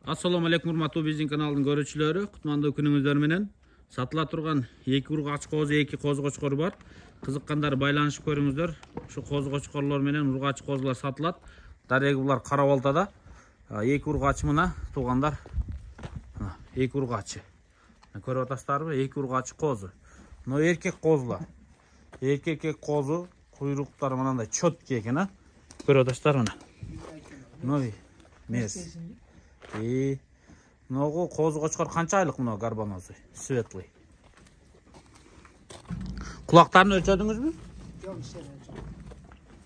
Assalamu alaikum урматтуу биздин каналдын көрүүчүлөрү. Кутмандуу күнүңүздөр менен. Сатыла турган 2 ургач козу, 2 коз кочкор бар. Кызыккандар байланышып көрүңүздөр. Ушу коз кочкорлор менен ургач козулар сатылат. Дареги булар Кара Балтада. 2 ургач мына туугандар. 2 ургачы. Көрүп атасыздарбы? 2 ургач козу. Но эркек козулар. Эркек козу куйруктары мынандай чөткө экен, а? Көрүп атасыздарбы мына? Новый мес. Ногу козу кочкор канча айлык мына горбонозу? Светлый. Кулактарын өлчөдүңүзбү? Жок,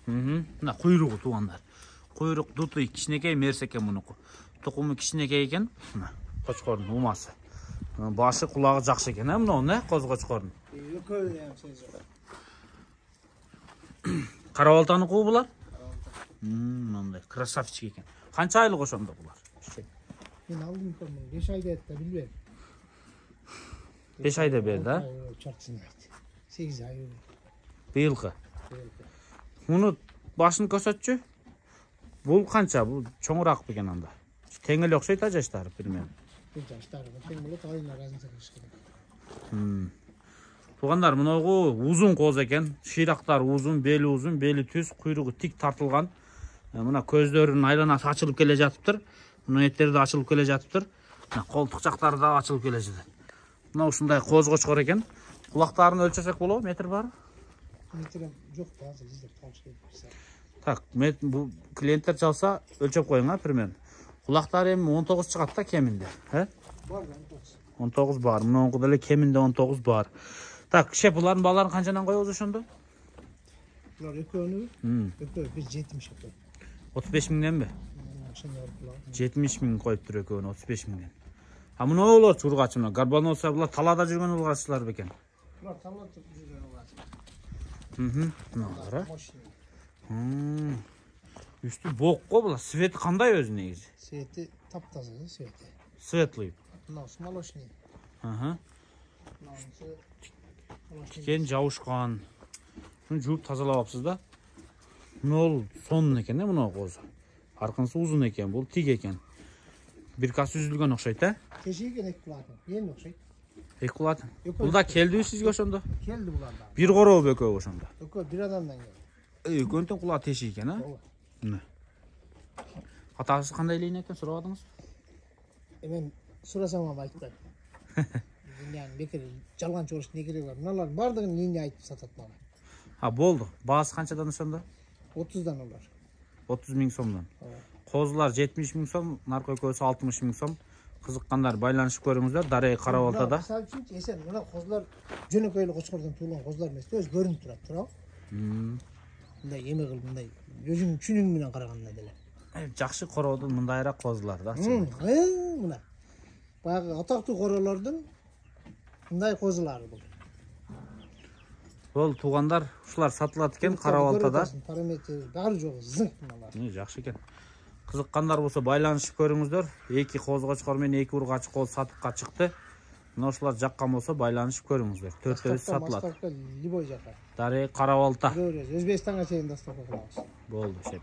Мына куйругу туугандар. Куйрук дутуй кичинекей мерс экен мунуку. Тукуму кичинекей экен. Мына кочкордун умасы. Башы кулагы жакшы экен, а мына, коз кочкордун. Кара Балтанын куу булар? Мындай красавчик экен. Канча айлык ошондо булар? Мен алдым көрмөн, 5 айда да билбейм. 5 айда берди, а? Чортсын айт. 8 ай. Быйылкы. Муну башын көрсөтчү. Бул канча? Бул чоңураак бекен анда. Тең эле окшойт а жаштары примерно. Бул жаштары тең болот, айына разница кылышкан. Туугандар, мынагу узун коз экен. Шыйрактары узун, бели түз, куйругу тик тартылган. Мына көздөрүнүн айланасы ачылып келе жатыптыр. Мына эттери да ачылып келе жатыптыр. Мына колтук жактары да ачылып келе жатат. Мына ушундай коз кочкор экен. Кулактарын өлчөсөк болобу? Метр бар? Метр жок да, азыр издеп табыш керек. Так, бул клиенттер чалса өлчөп коюң, а, примерно. Кулактары эми 19 чыгат да кеминде, Бар да 19. 19 бар. Мынагу деле кеминде 19 бар. Так, шеп булардын бааларын канчадан коебуз ошондо? Булар экөөнү, бир 70 экен. 35 миңденби? 70 миң коюптур экөөнү 35 миңден. А мунулар ургач мына горбоносо булар талаада жүргөн ургаччылар бекен. Булар талаада жүргөн ургач. Мыналар, а? Үстү бок го булар. Свети кандай өзү негизи? Свети таптаза, свети. Светлый. Мына молочный. Тикен жабышкан. Муну жууп тазалап апсыз да. Мына сонун экен, мына козу. Аркынсы узун экен, бул тик экен. Бир кас үзүлгөн окшойт, а? Тешиген эки кулатын. Эми окшойт. Эки кулатын. Булда келдиби сизге ошондо? Келди буларда. Бир коробу экөө ошондо? Экөө бир адамдан келди. Экөөнүн кула теши экен, а? Мына. Атасы кандай элейин экен сурабадыңыз? Мен сурасам ам айтпайм. Yani бекер жалган чогуш не кереги бар? Мыналардын бардыгын эмне айтып сатат мага. А, болду. Баасы канчадан ошондо? 30дан олар. 30 миң сомдон. Козулар 70 миң сом, наркы экөөсү 60 миң сом. Кызыккандар байланышып көрүңүздөр. Дареги Кара Балтада. Мисалы үчүн эсен мына козулар жөнөкөй эле кочкордон туулган козулар эмес, өзү көрүнүп турат, туурабы? Мындай эме кылып, мындай өзүнүн чүнүгү менен караганда деле. Жакшы короодун мындайраак козулар да. Мына. Баягы атактуу королордун мындай козулары бул. Бул туугандар, ушулар сатылат экен Кара Балтада. Параметри баары жок, зыңк мыналар. Жакшы экен. Кызыккандар болсо байланышып көрүңүздөр. 2 коз кочкор менен 2 ургач коз сатыкка чыкты. Мына ушулар жаккан болсо байланышып көрүңүздөр. Төртөө сатылат. Любой жака. Дареги Кара Балта. Өзбекстанга чейин доставка кылабыз. Болду, шеп.